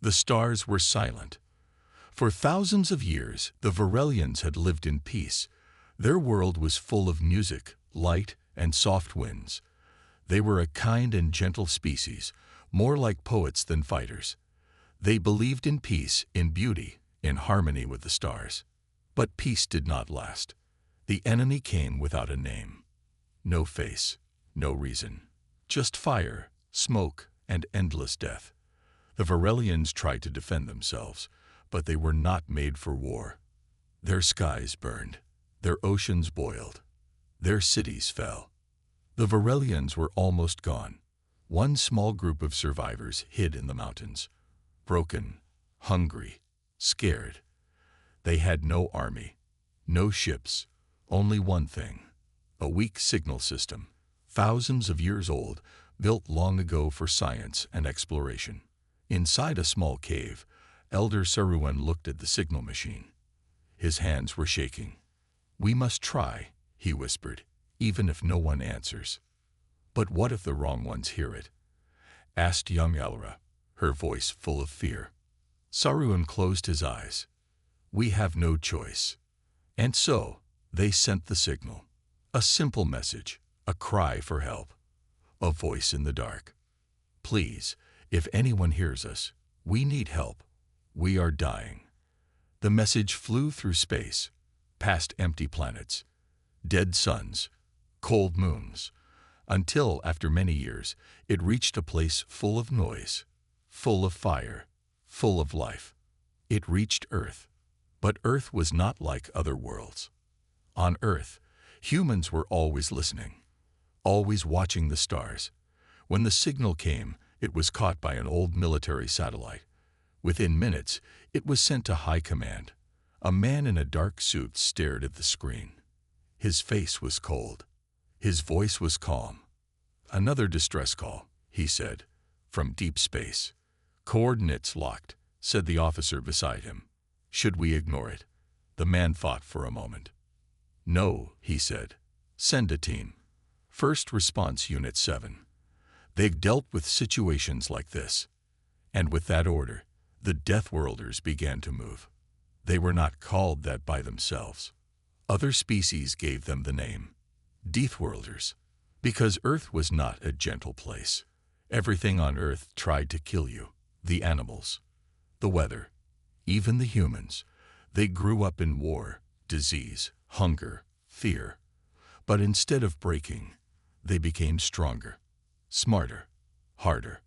The stars were silent. For thousands of years, the Varelians had lived in peace. Their world was full of music, light, and soft winds. They were a kind and gentle species, more like poets than fighters. They believed in peace, in beauty, in harmony with the stars. But peace did not last. The enemy came without a name. No face, no reason. Just fire, smoke, and endless death. The Varelians tried to defend themselves, but they were not made for war. Their skies burned. Their oceans boiled. Their cities fell. The Varelians were almost gone. One small group of survivors hid in the mountains. Broken, hungry, scared. They had no army, no ships, only one thing: a weak signal system, thousands of years old, built long ago for science and exploration. Inside a small cave, Elder Saruman looked at the signal machine. His hands were shaking. "We must try," he whispered, "even if no one answers." "But what if the wrong ones hear it?" asked young Elra, her voice full of fear. Saruman closed his eyes. "We have no choice." And so, they sent the signal. A simple message, a cry for help. A voice in the dark. "Please, if anyone hears us, we need help. We are dying." The message flew through space, past empty planets, dead suns, cold moons, until, after many years, it reached a place full of noise, full of fire, full of life. It reached Earth. But Earth was not like other worlds. On Earth, humans were always listening, always watching the stars. When the signal came, it was caught by an old military satellite. Within minutes, it was sent to high command. A man in a dark suit stared at the screen. His face was cold. His voice was calm. "Another distress call," he said, "from deep space." "Coordinates locked," said the officer beside him. "Should we ignore it?" The man thought for a moment. "No," he said. "Send a team. First Response Unit 7. They've dealt with situations like this." And with that order, the Deathworlders began to move. They were not called that by themselves. Other species gave them the name, Deathworlders, because Earth was not a gentle place. Everything on Earth tried to kill you. The animals, the weather, even the humans. They grew up in war, disease, hunger, fear. But instead of breaking, they became stronger, smarter, harder.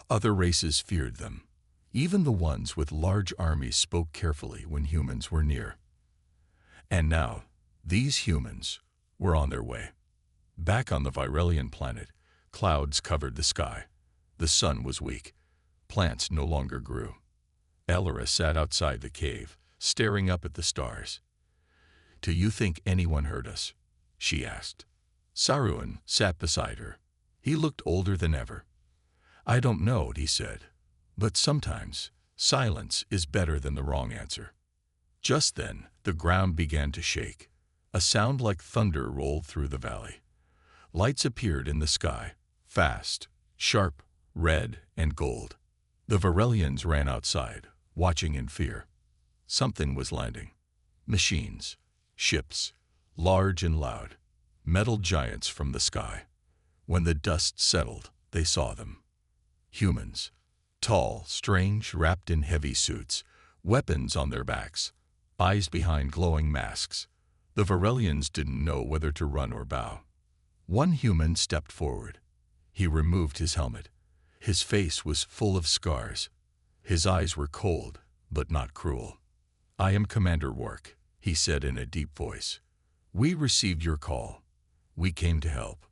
Other races feared them. Even the ones with large armies spoke carefully when humans were near. And now, these humans were on their way. Back on the Virelian planet, clouds covered the sky. The sun was weak. Plants no longer grew. Elra sat outside the cave, staring up at the stars. "Do you think anyone heard us?" she asked. Saruman sat beside her. He looked older than ever. "I don't know," he said. "But sometimes, silence is better than the wrong answer." Just then, the ground began to shake. A sound like thunder rolled through the valley. Lights appeared in the sky, fast, sharp, red, and gold. The Varelians ran outside, watching in fear. Something was landing. Machines, ships, large and loud, metal giants from the sky. When the dust settled, they saw them. Humans. Tall, strange, wrapped in heavy suits, weapons on their backs, eyes behind glowing masks. The Varelians didn't know whether to run or bow. One human stepped forward. He removed his helmet. His face was full of scars. His eyes were cold, but not cruel. "I am Commander Wark," he said in a deep voice. "We received your call. We came to help."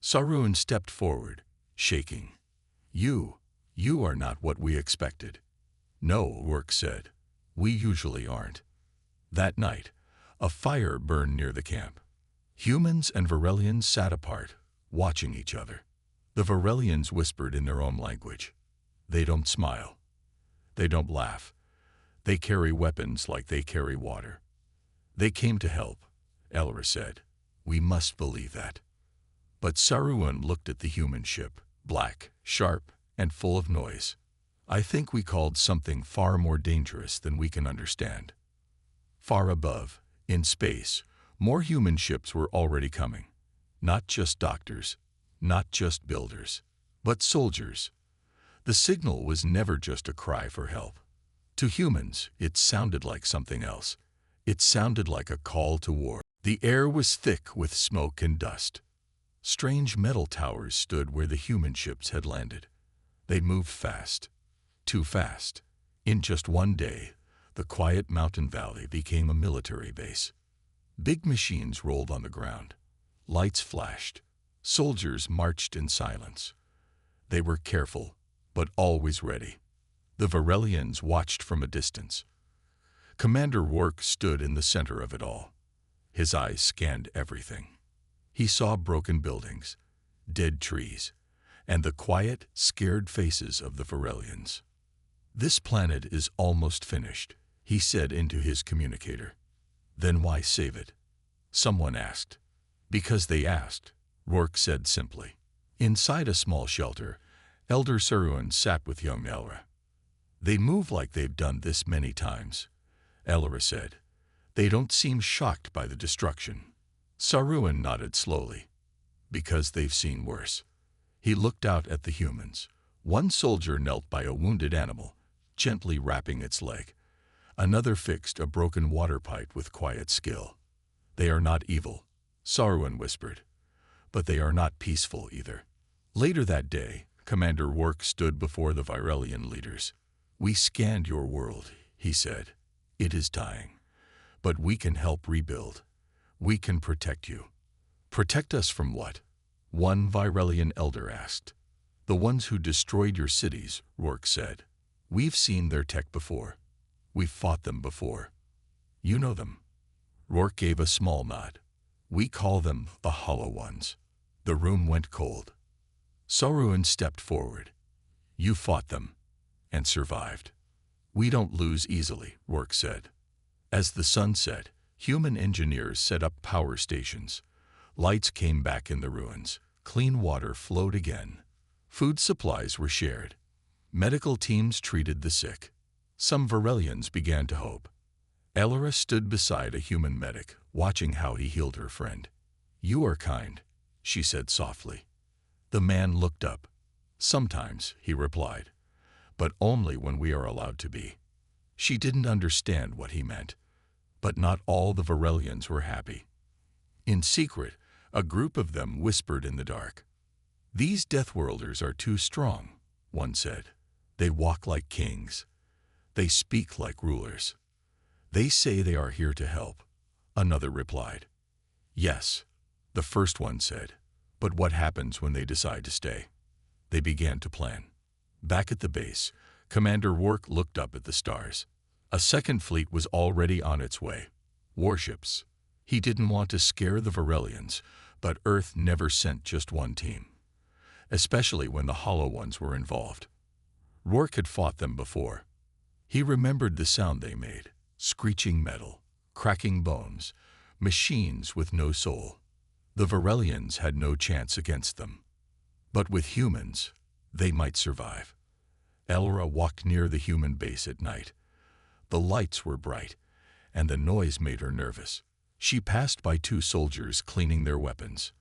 Saruman stepped forward, shaking. You are not what we expected." "No," Wark said. "We usually aren't." That night, a fire burned near the camp. Humans and Varelians sat apart, watching each other. The Varelians whispered in their own language. They don't smile. They don't laugh. They carry weapons like they carry water. "They came to help," Elra said. "We must believe that." But Saruman looked at the human ship, black, sharp, and full of noise. I think we called something far more dangerous than we can understand. Far above, in space, more human ships were already coming. Not just doctors, not just builders, but soldiers. The signal was never just a cry for help. To humans, it sounded like something else. It sounded like a call to war. The air was thick with smoke and dust. Strange metal towers stood where the human ships had landed. They moved fast. Too fast. In just one day, the quiet mountain valley became a military base. Big machines rolled on the ground. Lights flashed. Soldiers marched in silence. They were careful, but always ready. The Varelians watched from a distance. Commander Rourke stood in the center of it all. His eyes scanned everything. He saw broken buildings, dead trees, and the quiet, scared faces of the Varelians. "This planet is almost finished," he said into his communicator. "Then why save it?" someone asked. "Because they asked," Rourke said simply. Inside a small shelter, Elder Saruan sat with young Elra. "They move like they've done this many times," Elra said. "They don't seem shocked by the destruction." Saruan nodded slowly. "Because they've seen worse." He looked out at the humans. One soldier knelt by a wounded animal, gently wrapping its leg. Another fixed a broken water pipe with quiet skill. "They are not evil," Saruan whispered, "but they are not peaceful either." Later that day, Commander Rourke stood before the Virelian leaders. "We scanned your world," he said. "It is dying. But we can help rebuild. We can protect you." "Protect us from what?" one Virelian elder asked. "The ones who destroyed your cities," Rourke said. "We've seen their tech before. We've fought them before. You know them." Rourke gave a small nod. "We call them the Hollow Ones." The room went cold. Saruan stepped forward. "You fought them, and survived." "We don't lose easily," Rourke said. As the sun set, human engineers set up power stations. Lights came back in the ruins. Clean water flowed again. Food supplies were shared. Medical teams treated the sick. Some Varelians began to hope. Elra stood beside a human medic, watching how he healed her friend. "You are kind," she said softly. The man looked up. "Sometimes," he replied, "but only when we are allowed to be." She didn't understand what he meant, but not all the Varelians were happy. In secret, a group of them whispered in the dark. "These Deathworlders are too strong," one said. "They walk like kings. They speak like rulers. They say they are here to help," another replied. "Yes," the first one said, "but what happens when they decide to stay?" They began to plan. Back at the base, Commander Rourke looked up at the stars. A second fleet was already on its way. Warships. He didn't want to scare the Varelians, but Earth never sent just one team, especially when the Hollow Ones were involved. Rourke had fought them before. He remembered the sound they made: screeching metal, cracking bones, machines with no soul. The Varelians had no chance against them. But with humans, they might survive. Elra walked near the human base at night. The lights were bright, and the noise made her nervous. She passed by two soldiers cleaning their weapons.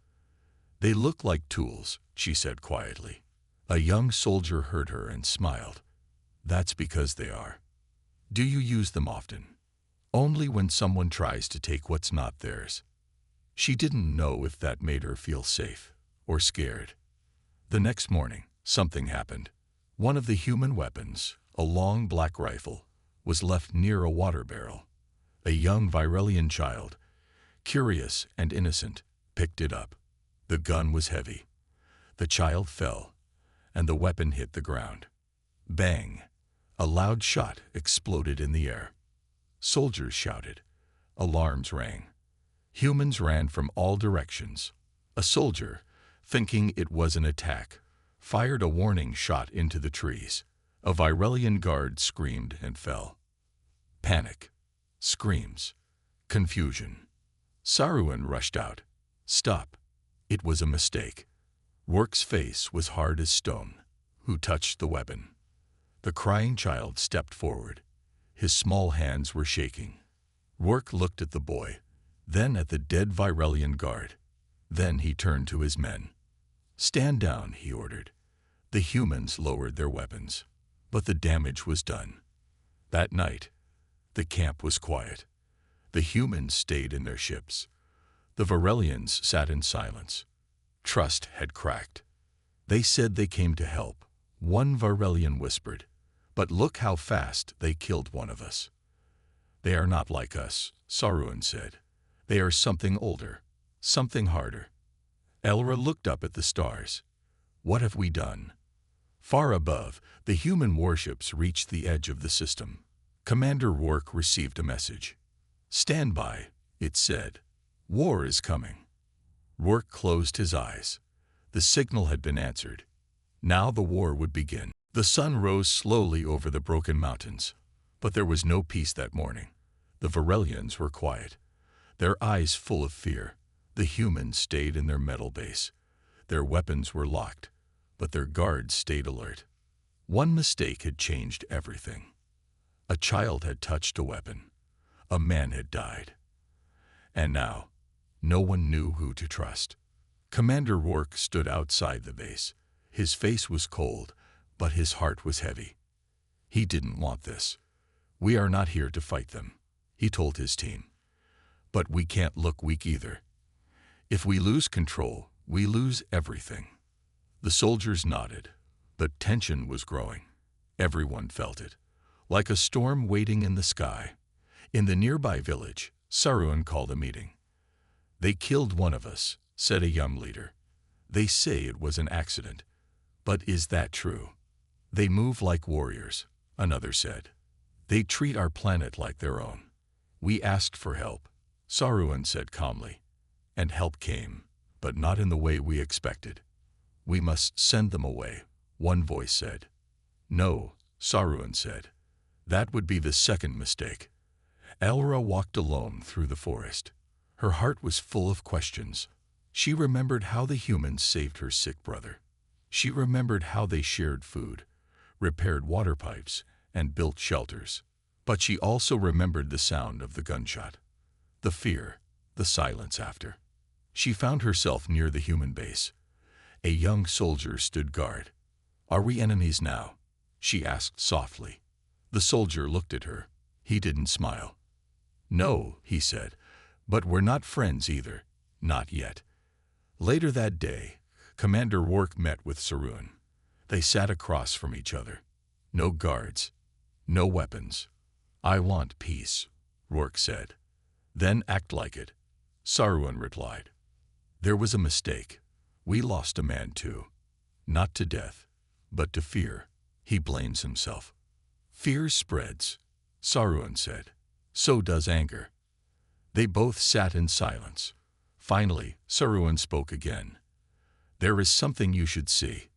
"They look like tools," she said quietly. A young soldier heard her and smiled. "That's because they are." "Do you use them often?" "Only when someone tries to take what's not theirs." She didn't know if that made her feel safe or scared. The next morning, something happened. One of the human weapons, a long black rifle, was left near a water barrel. A young Virelian child, curious and innocent, picked it up. The gun was heavy. The child fell, and the weapon hit the ground. Bang! A loud shot exploded in the air. Soldiers shouted. Alarms rang. Humans ran from all directions. A soldier, thinking it was an attack, fired a warning shot into the trees. A Virelian guard screamed and fell. Panic. Screams. Confusion. Saruan rushed out. "Stop. It was a mistake." Rourke's face was hard as stone. "Who touched the weapon?" The crying child stepped forward. His small hands were shaking. Rourke looked at the boy, then at the dead Virelian guard. Then he turned to his men. "Stand down," he ordered. The humans lowered their weapons, but the damage was done. That night, the camp was quiet. The humans stayed in their ships. The Virelians sat in silence. Trust had cracked. "They said they came to help," one Virelian whispered, "but look how fast they killed one of us." "They are not like us," Saruan said. "They are something older, something harder." Elra looked up at the stars. "What have we done?" Far above, the human warships reached the edge of the system. Commander Rourke received a message. "Stand by," it said. "War is coming." Rourke closed his eyes. The signal had been answered. Now the war would begin. The sun rose slowly over the broken mountains, but there was no peace that morning. The Virelians were quiet, their eyes full of fear. The humans stayed in their metal base. Their weapons were locked, but their guards stayed alert. One mistake had changed everything. A child had touched a weapon. A man had died. And now, no one knew who to trust. Commander Rourke stood outside the base. His face was cold, but his heart was heavy. He didn't want this. "We are not here to fight them," he told his team. "But we can't look weak either. If we lose control, we lose everything." The soldiers nodded, but tension was growing. Everyone felt it, like a storm waiting in the sky. In the nearby village, Saruan called a meeting. "They killed one of us," said a young leader. "They say it was an accident. But is that true?" "They move like warriors," another said. "They treat our planet like their own." "We asked for help," Saruan said calmly. "And help came, but not in the way we expected." "We must send them away," one voice said. "No," Saruan said. "That would be the second mistake." Elra walked alone through the forest. Her heart was full of questions. She remembered how the humans saved her sick brother. She remembered how they shared food, repaired water pipes, and built shelters. But she also remembered the sound of the gunshot, the fear, the silence after. She found herself near the human base. A young soldier stood guard. "Are we enemies now?" she asked softly. The soldier looked at her. He didn't smile. "No," he said, "but we're not friends either. Not yet." Later that day, Commander Rourke met with Saruan. They sat across from each other. No guards, no weapons. "I want peace," Rourke said. "Then act like it," Saruan replied. "There was a mistake. We lost a man too. Not to death, but to fear." He blames himself. "Fear spreads," Saruan said. "So does anger." They both sat in silence. Finally, Saruan spoke again. "There is something you should see."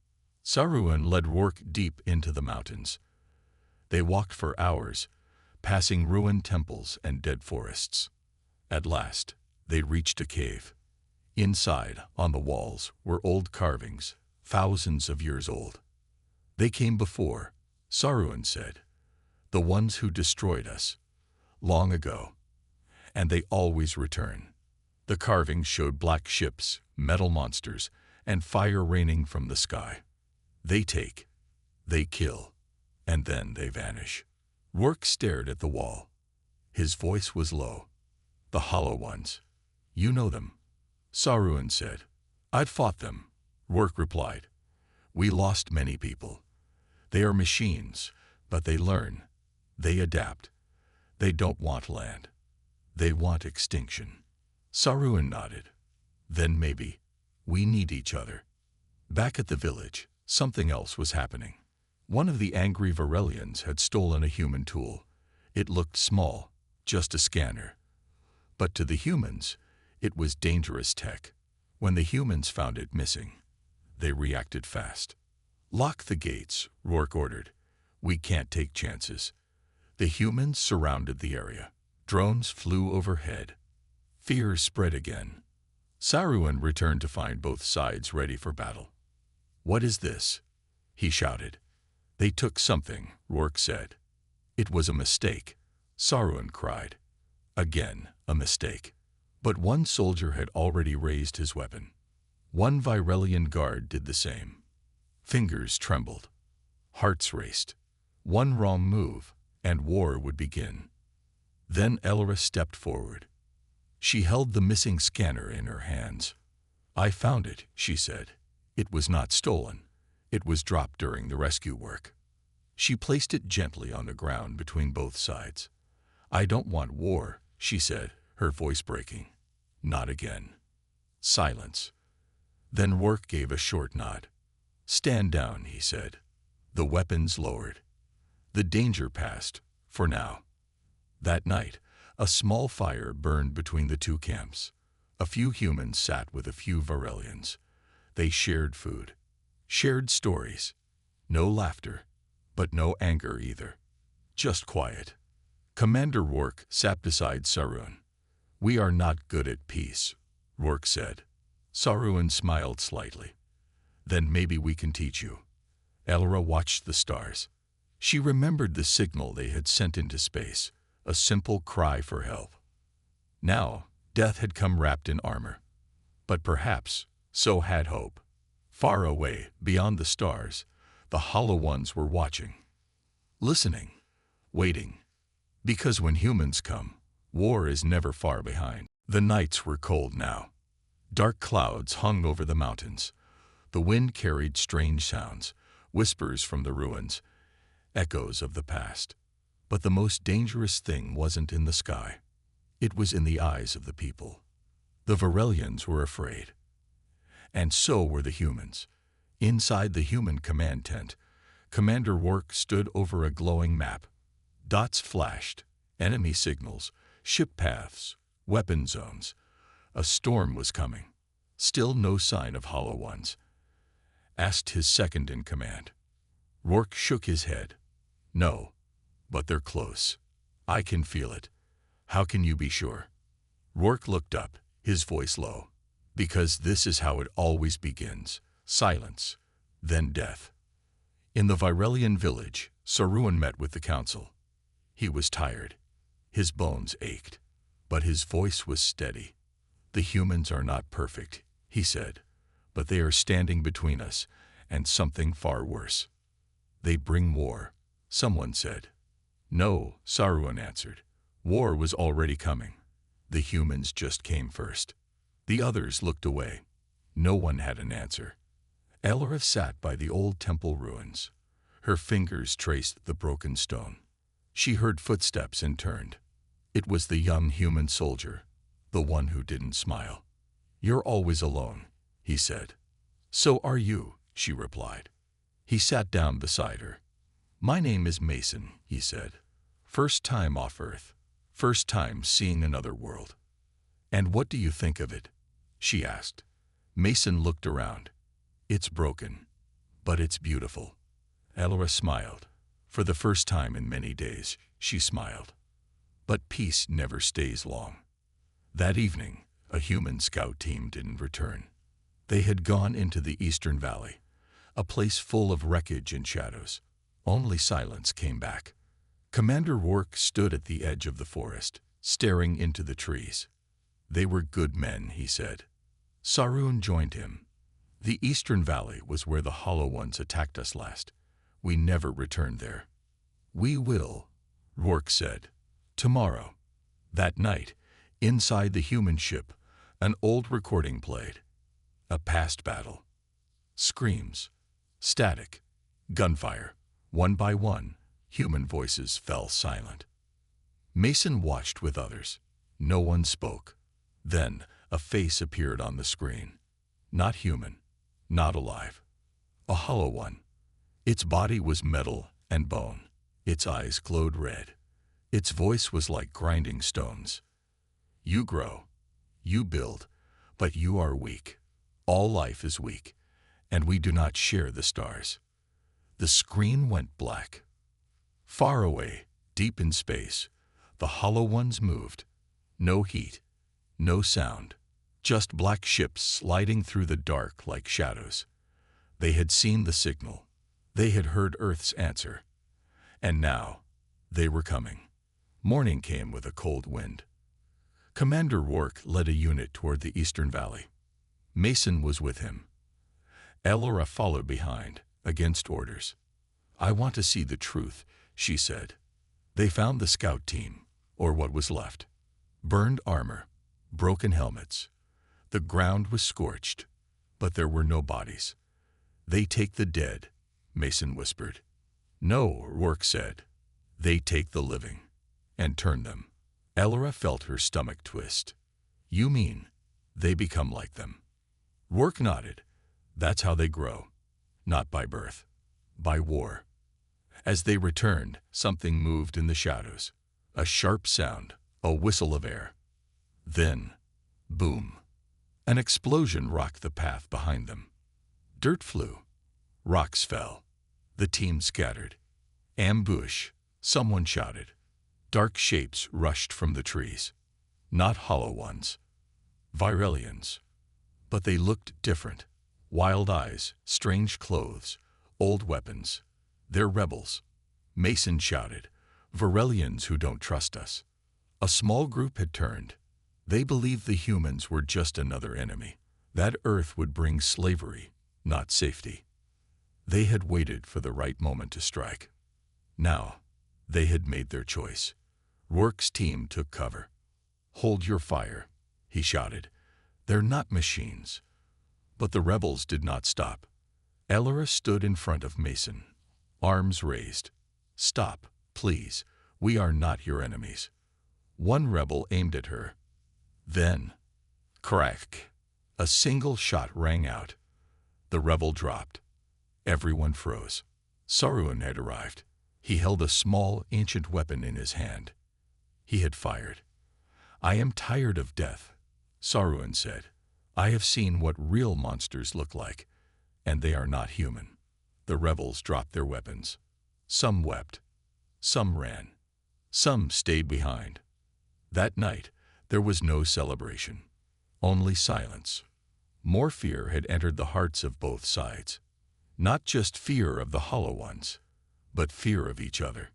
Saruan led Rourke deep into the mountains. They walked for hours, passing ruined temples and dead forests. At last, they reached a cave. Inside, on the walls, were old carvings, thousands of years old. "They came before," Saruan said. "The ones who destroyed us. Long ago. And they always return." The carvings showed black ships, metal monsters, and fire raining from the sky. "They take, they kill, and then they vanish." Rourke stared at the wall. His voice was low. "The hollow ones. You know them," Saruan said. "I've fought them," Rourke replied. "We lost many people. They are machines, but they learn. They adapt. They don't want land. They want extinction." Saruan nodded. "Then maybe we need each other." Back at the village, something else was happening. One of the angry Virelians had stolen a human tool. It looked small, just a scanner. But to the humans, it was dangerous tech. When the humans found it missing, they reacted fast. "Lock the gates," Rourke ordered. "We can't take chances." The humans surrounded the area. Drones flew overhead. Fear spread again. Saruan returned to find both sides ready for battle. "What is this?" he shouted. They took something, Rourke said. It was a mistake, Saruman cried. Again, a mistake. But one soldier had already raised his weapon. One Virelian guard did the same. Fingers trembled. Hearts raced. One wrong move, and war would begin. Then Elra stepped forward. She held the missing scanner in her hands. I found it, she said. It was not stolen. It was dropped during the rescue work. She placed it gently on the ground between both sides. I don't want war, she said, her voice breaking. Not again. Silence. Then Rourke gave a short nod. Stand down, he said. The weapons lowered. The danger passed, for now. That night, a small fire burned between the two camps. A few humans sat with a few Virelians. They shared food, shared stories. No laughter, but no anger either. Just quiet. Commander Rourke sat beside Saruman. We are not good at peace, Rourke said. Saruman smiled slightly. Then maybe we can teach you. Elra watched the stars. She remembered the signal they had sent into space, a simple cry for help. Now, death had come wrapped in armor. But perhaps, so had hope. Far away, beyond the stars, the Hollow Ones were watching. Listening. Waiting. Because when humans come, war is never far behind. The nights were cold now. Dark clouds hung over the mountains. The wind carried strange sounds, whispers from the ruins, echoes of the past. But the most dangerous thing wasn't in the sky. It was in the eyes of the people. The Virelians were afraid. And so were the humans. Inside the human command tent, Commander Rourke stood over a glowing map. Dots flashed, enemy signals, ship paths, weapon zones. A storm was coming. Still no sign of Hollow Ones. Asked his second in command. Rourke shook his head. No, but they're close. I can feel it. How can you be sure? Rourke looked up, his voice low. Because this is how it always begins. Silence, then death. In the Virelian village, Saruman met with the council. He was tired. His bones ached. But his voice was steady. The humans are not perfect, he said. But they are standing between us and something far worse. They bring war, someone said. No, Saruman answered. War was already coming. The humans just came first. The others looked away. No one had an answer. Elra sat by the old temple ruins. Her fingers traced the broken stone. She heard footsteps and turned. It was the young human soldier, the one who didn't smile. You're always alone, he said. So are you, she replied. He sat down beside her. My name is Mason, he said. First time off Earth. First time seeing another world. And what do you think of it? She asked. Mason looked around. It's broken, but it's beautiful. Elra smiled. For the first time in many days, she smiled. But peace never stays long. That evening, a human scout team didn't return. They had gone into the Eastern Valley, a place full of wreckage and shadows. Only silence came back. Commander Rourke stood at the edge of the forest, staring into the trees. They were good men, he said. Saruman joined him. The Eastern Valley was where the Hollow Ones attacked us last. We never returned there. We will, Rourke said. Tomorrow. That night, inside the human ship, an old recording played. A past battle. Screams. Static. Gunfire. One by one, human voices fell silent. Mason watched with others. No one spoke. Then, a face appeared on the screen. Not human. Not alive. A hollow one. Its body was metal and bone. Its eyes glowed red. Its voice was like grinding stones. You grow. You build. But you are weak. All life is weak. And we do not share the stars. The screen went black. Far away, deep in space, the Hollow Ones moved. No heat. No sound. Just black ships sliding through the dark like shadows. They had seen the signal. They had heard Earth's answer. And now, they were coming. Morning came with a cold wind. Commander Rourke led a unit toward the Eastern Valley. Mason was with him. Elora followed behind, against orders. "I want to see the truth," she said. They found the scout team, or what was left. Burned armor, broken helmets. The ground was scorched, but there were no bodies. "They take the dead," Mason whispered. "No," Rourke said. "They take the living, and turn them." Elora felt her stomach twist. "You mean, they become like them?" Rourke nodded. "That's how they grow. Not by birth, by war." As they returned, something moved in the shadows. A sharp sound, a whistle of air. Then, boom. An explosion rocked the path behind them. Dirt flew. Rocks fell. The team scattered. "Ambush," someone shouted. Dark shapes rushed from the trees. Not hollow ones. Virelians. But they looked different. Wild eyes, strange clothes, old weapons. "They're rebels," Mason shouted. "Virelians who don't trust us." A small group had turned. They believed the humans were just another enemy. That Earth would bring slavery, not safety. They had waited for the right moment to strike. Now, they had made their choice. Rourke's team took cover. "Hold your fire," he shouted. "They're not machines." But the rebels did not stop. Elora stood in front of Mason, arms raised. "Stop, please. We are not your enemies." One rebel aimed at her. Then, crack, a single shot rang out. The rebel dropped. Everyone froze. Saruman had arrived. He held a small, ancient weapon in his hand. He had fired. "I am tired of death," Saruman said. "I have seen what real monsters look like, and they are not human." The rebels dropped their weapons. Some wept. Some ran. Some stayed behind. That night, there was no celebration. Only silence. More fear had entered the hearts of both sides. Not just fear of the hollow ones, but fear of each other.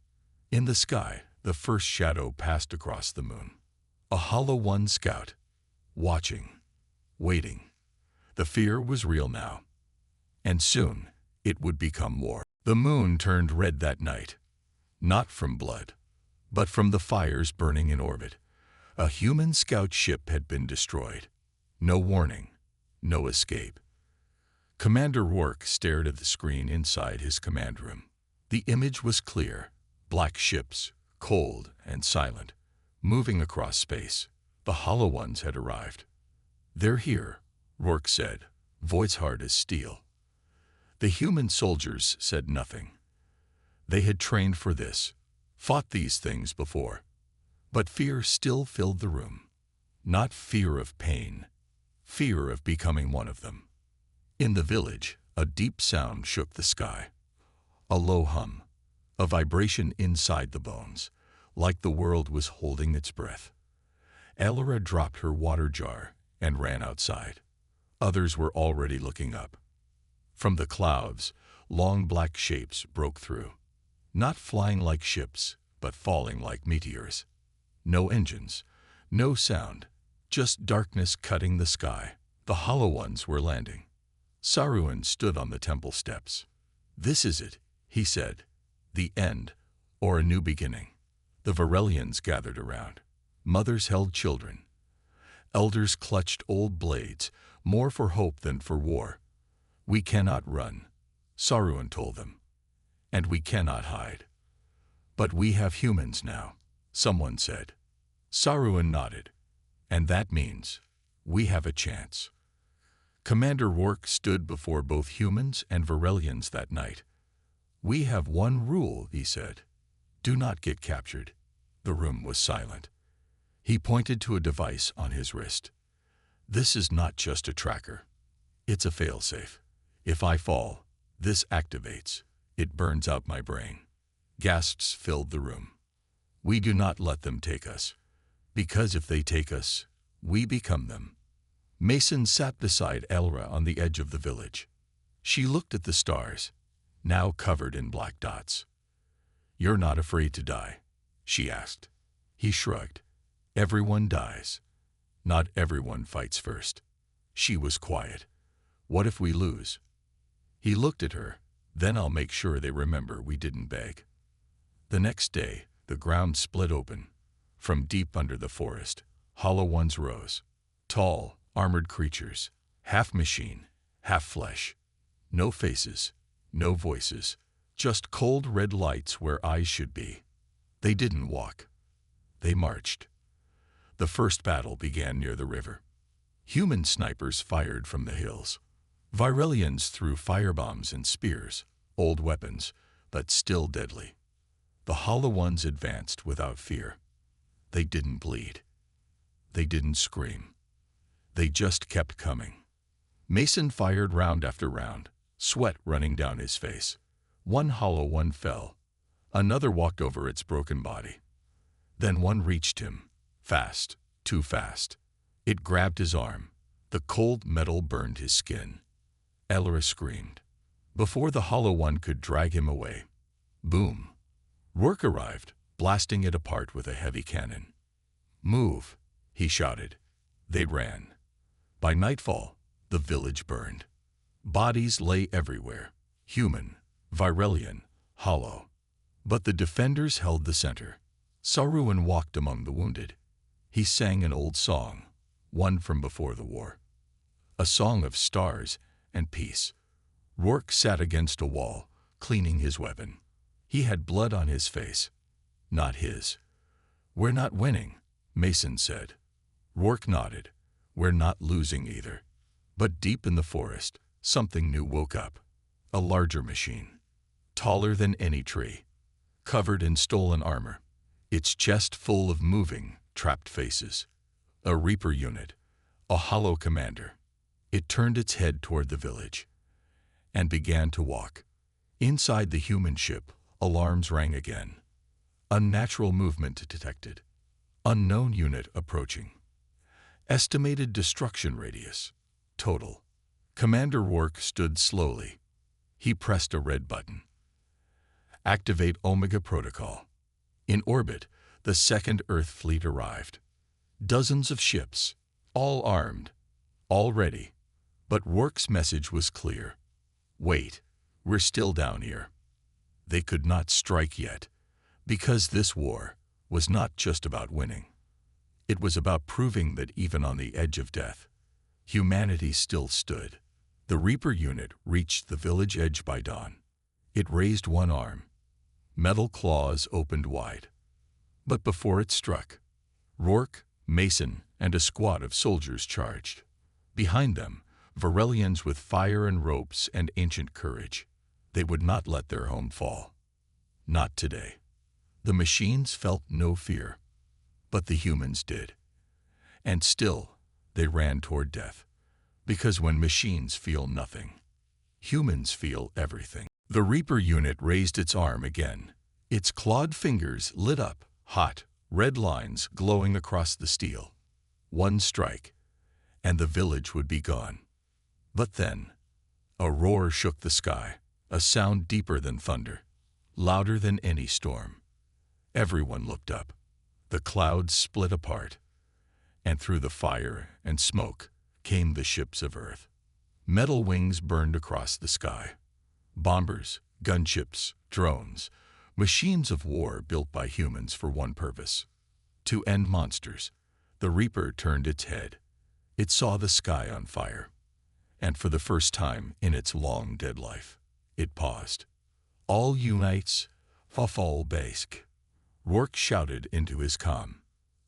In the sky, the first shadow passed across the moon. A hollow one scout, watching, waiting. The fear was real now. And soon, it would become war. The moon turned red that night. Not from blood, but from the fires burning in orbit. A human scout ship had been destroyed. No warning, no escape. Commander Rourke stared at the screen inside his command room. The image was clear. Black ships, cold and silent, moving across space. The hollow ones had arrived. "They're here," Rourke said, voice hard as steel. The human soldiers said nothing. They had trained for this, fought these things before. But fear still filled the room. Not fear of pain, fear of becoming one of them. In the village, a deep sound shook the sky. A low hum, a vibration inside the bones, like the world was holding its breath. Elora dropped her water jar and ran outside. Others were already looking up. From the clouds, long black shapes broke through. Not flying like ships, but falling like meteors. No engines, no sound, just darkness cutting the sky. The hollow ones were landing. Saruman stood on the temple steps. "This is it," he said. "The end, or a new beginning." The Virelians gathered around. Mothers held children. Elders clutched old blades, more for hope than for war. "We cannot run," Saruman told them. "And we cannot hide." "But we have humans now," someone said. Saruman nodded. "And that means we have a chance." Commander Rourke stood before both humans and Virelians that night. "We have one rule," he said. "Do not get captured." The room was silent. He pointed to a device on his wrist. "This is not just a tracker. It's a failsafe. If I fall, this activates. It burns out my brain." Gasps filled the room. "We do not let them take us. Because if they take us, we become them." Mason sat beside Elora on the edge of the village. She looked at the stars. now covered in black dots. "You're not afraid to die?" she asked. He shrugged. "Everyone dies. Not everyone fights first." She was quiet. "What if we lose?" He looked at her. "Then I'll make sure they remember we didn't beg." The next day, the ground split open. From deep under the forest, hollow ones rose. Tall, armored creatures, half machine, half flesh. No faces, no voices, just cold red lights where eyes should be. They didn't walk. They marched. The first battle began near the river. Human snipers fired from the hills. Virelians threw firebombs and spears, old weapons, but still deadly. The hollow ones advanced without fear. They didn't bleed. They didn't scream. They just kept coming. Mason fired round after round, sweat running down his face. One hollow one fell. Another walked over its broken body. Then one reached him, fast, too fast. It grabbed his arm. The cold metal burned his skin. Elra screamed. Before the hollow one could drag him away, boom! Rourke arrived, blasting it apart with a heavy cannon. "Move," he shouted. They ran. By nightfall, the village burned. Bodies lay everywhere, human, Virelian, hollow. But the defenders held the center. Sauruan walked among the wounded. He sang an old song, one from before the war. A song of stars and peace. Rourke sat against a wall, cleaning his weapon. He had blood on his face. Not his. "We're not winning," Mason said. Rourke nodded. "We're not losing either." But deep in the forest, something new woke up. A larger machine. Taller than any tree. Covered in stolen armor. Its chest full of moving, trapped faces. A Reaper unit. A hollow commander. It turned its head toward the village. And began to walk. Inside the human ship, alarms rang again. Unnatural movement detected. Unknown unit approaching. Estimated destruction radius. Total. Commander Rourke stood slowly. He pressed a red button. Activate Omega Protocol. In orbit, the second Earth fleet arrived. Dozens of ships, all armed, all ready. But Rourke's message was clear. "Wait, we're still down here." They could not strike yet, because this war was not just about winning. It was about proving that even on the edge of death, humanity still stood. The Reaper unit reached the village edge by dawn. It raised one arm. Metal claws opened wide. But before it struck, Rourke, Mason, and a squad of soldiers charged. Behind them, Virelians with fire and ropes and ancient courage. They would not let their home fall. Not today. The machines felt no fear, but the humans did. And still, they ran toward death. Because when machines feel nothing, humans feel everything. The Reaper unit raised its arm again. Its clawed fingers lit up, hot, red lines glowing across the steel. One strike, and the village would be gone. But then, a roar shook the sky, a sound deeper than thunder, louder than any storm. Everyone looked up. The clouds split apart, and through the fire and smoke came the ships of Earth. Metal wings burned across the sky. Bombers, gunships, drones, machines of war built by humans for one purpose: to end monsters. The Reaper turned its head. It saw the sky on fire. And for the first time in its long dead life, it paused. "All unites, fall bask." Rourke shouted into his comm.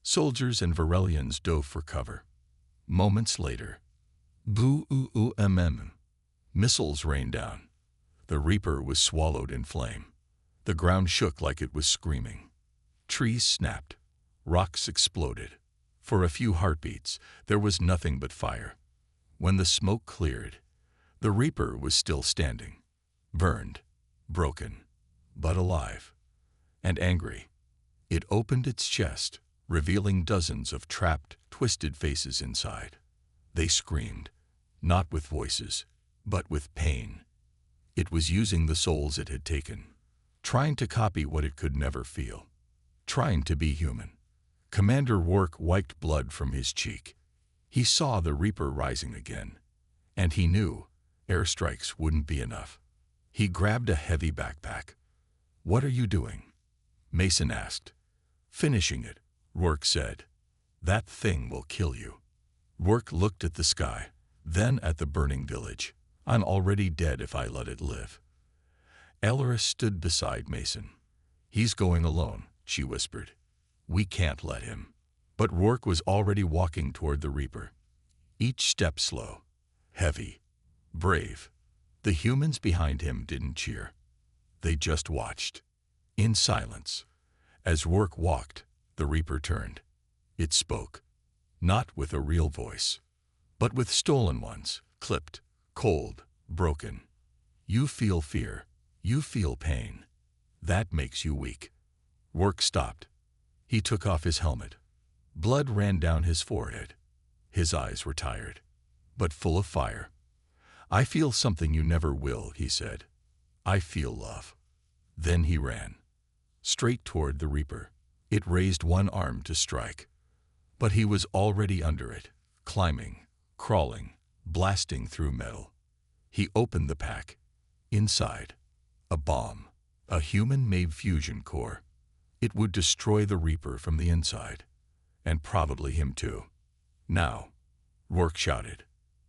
Soldiers and Virelians dove for cover. Moments later, boo-oo-oo-mm. Missiles rained down. The Reaper was swallowed in flame. The ground shook like it was screaming. Trees snapped. Rocks exploded. For a few heartbeats, there was nothing but fire. When the smoke cleared, the Reaper was still standing, burned, broken, but alive, and angry. It opened its chest, revealing dozens of trapped, twisted faces inside. They screamed, not with voices, but with pain. It was using the souls it had taken, trying to copy what it could never feel, trying to be human. Commander Rourke wiped blood from his cheek. He saw the Reaper rising again, and he knew airstrikes wouldn't be enough. He grabbed a heavy backpack. "What are you doing?" Mason asked. "Finishing it," Rourke said. "That thing will kill you." Rourke looked at the sky, then at the burning village. "I'm already dead if I let it live." Elora stood beside Mason. "He's going alone," she whispered. "We can't let him." But Rourke was already walking toward the Reaper. Each step slow, heavy, brave. The humans behind him didn't cheer. They just watched, in silence. As Rourke walked, the Reaper turned. It spoke, not with a real voice, but with stolen ones, clipped, cold, broken. "You feel fear. You feel pain. That makes you weak." Rourke stopped. He took off his helmet. Blood ran down his forehead. His eyes were tired, but full of fire. "I feel something you never will," he said. "I feel love." Then he ran, straight toward the Reaper. It raised one arm to strike, but he was already under it, climbing, crawling, blasting through metal. He opened the pack. Inside, a bomb, a human-made fusion core. It would destroy the Reaper from the inside, and probably him too. "Now," Rourke shouted,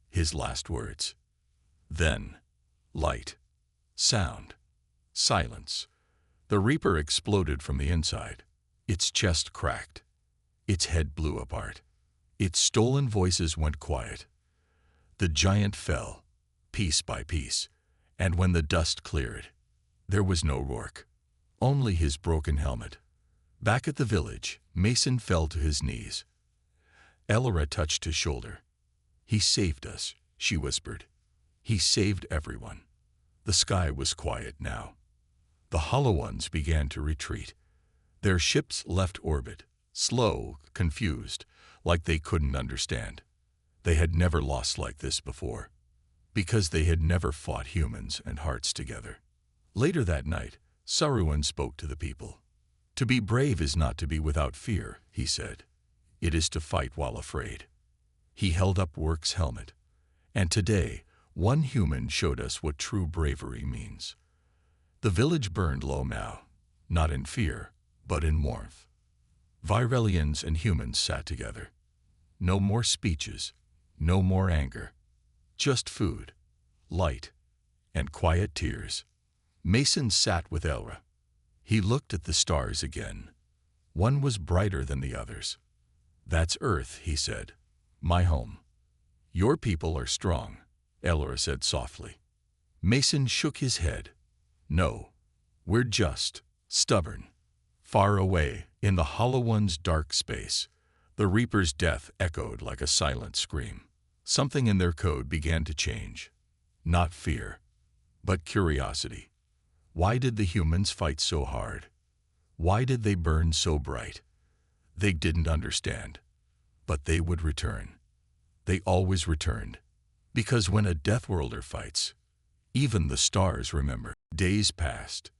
his last words. Then, light, sound, silence. The Reaper exploded from the inside. Its chest cracked. Its head blew apart. Its stolen voices went quiet. The giant fell, piece by piece, and when the dust cleared, there was no Rourke, only his broken helmet. Back at the village, Mason fell to his knees. Elora touched his shoulder. "He saved us," she whispered. "He saved everyone." The sky was quiet now. The Hollow Ones began to retreat. Their ships left orbit, slow, confused, like they couldn't understand. They had never lost like this before, because they had never fought humans and hearts together. Later that night, Saruman spoke to the people. "To be brave is not to be without fear," he said. "It is to fight while afraid." He held up Rourke's helmet. And today, one human showed us what true bravery means. The village burned low now, not in fear, but in warmth. Virelians and humans sat together. No more speeches, no more anger. Just food, light, and quiet tears. Mason sat with Elra. He looked at the stars again. One was brighter than the others. "That's Earth," he said. "My home." "Your people are strong," Elra said softly. Mason shook his head. "No, we're just stubborn." Far away, in the Hollow One's dark space, the Reaper's death echoed like a silent scream. Something in their code began to change. Not fear, but curiosity. Why did the humans fight so hard? Why did they burn so bright? They didn't understand, but they would return. They always returned, because when a Deathworlder fights, even the stars remember. Days passed.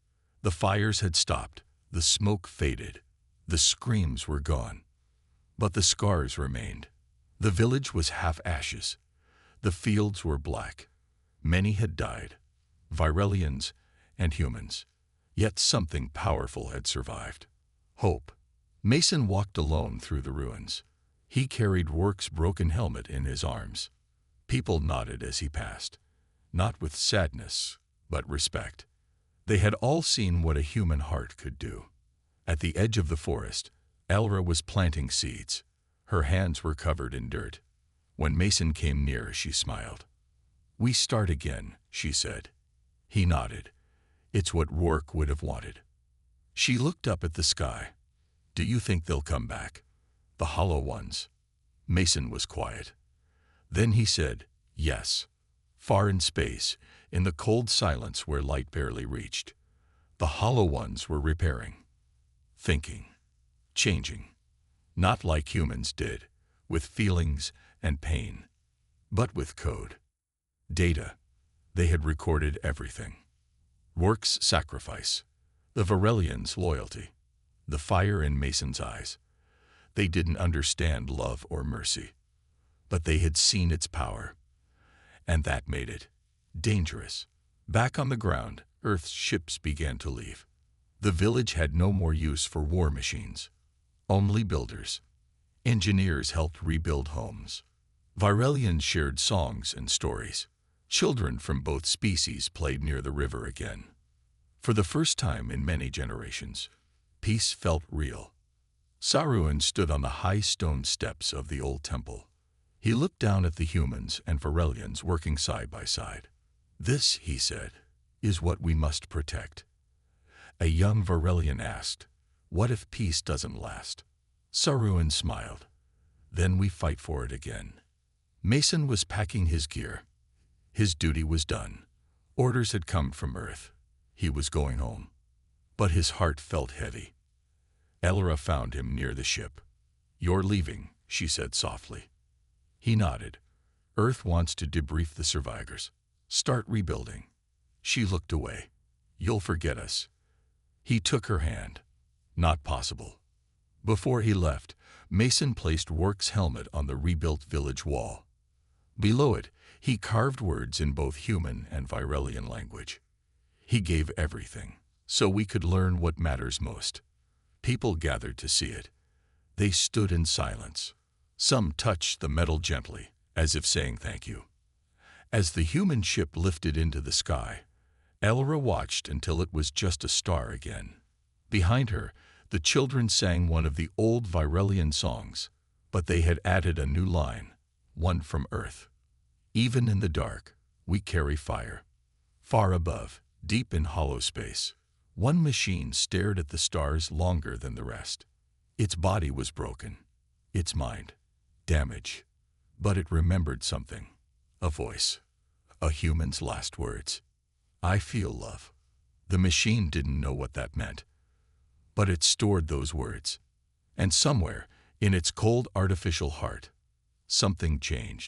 The fires had stopped. The smoke faded. The screams were gone. But the scars remained. The village was half ashes. The fields were black. Many had died, Virelians and humans. Yet something powerful had survived. Hope. Mason walked alone through the ruins. He carried Rourke's broken helmet in his arms. People nodded as he passed, not with sadness, but respect. They had all seen what a human heart could do. At the edge of the forest, Elra was planting seeds. Her hands were covered in dirt. When Mason came near, she smiled. "We start again," she said. He nodded. "It's what Rourke would have wanted." She looked up at the sky. "Do you think they'll come back? The Hollow Ones?" Mason was quiet. Then he said, "Yes." Far in space, in the cold silence where light barely reached, the Hollow Ones were repairing, thinking, changing. Not like humans did, with feelings and pain, but with code. Data. They had recorded everything. Work's sacrifice, the Varelians' loyalty, the fire in Mason's eyes. They didn't understand love or mercy, but they had seen its power, and that made it dangerous. Back on the ground, Earth's ships began to leave. The village had no more use for war machines, only builders. Engineers helped rebuild homes. Varelians shared songs and stories. Children from both species played near the river again. For the first time in many generations, peace felt real. Saruhan stood on the high stone steps of the old temple. He looked down at the humans and Varelians working side by side. "This," he said, "is what we must protect." A young Varelian asked, "What if peace doesn't last?" Saruhan smiled. "Then we fight for it again." Mason was packing his gear. His duty was done. Orders had come from Earth. He was going home. But his heart felt heavy. Elra found him near the ship. "You're leaving," she said softly. He nodded. "Earth wants to debrief the survivors. Start rebuilding." She looked away. "You'll forget us." He took her hand. "Not possible." Before he left, Mason placed Work's helmet on the rebuilt village wall. Below it, he carved words in both human and Varelian language. He gave everything, so we could learn what matters most. People gathered to see it. They stood in silence. Some touched the metal gently, as if saying thank you. As the human ship lifted into the sky, Elra watched until it was just a star again. Behind her, the children sang one of the old Varelian songs, but they had added a new line, one from Earth. "Even in the dark, we carry fire." Far above, deep in hollow space, one machine stared at the stars longer than the rest. Its body was broken, its mind damaged, but it remembered something. A voice, a human's last words. "I feel love." The machine didn't know what that meant, but it stored those words. And somewhere, in its cold artificial heart, something changed.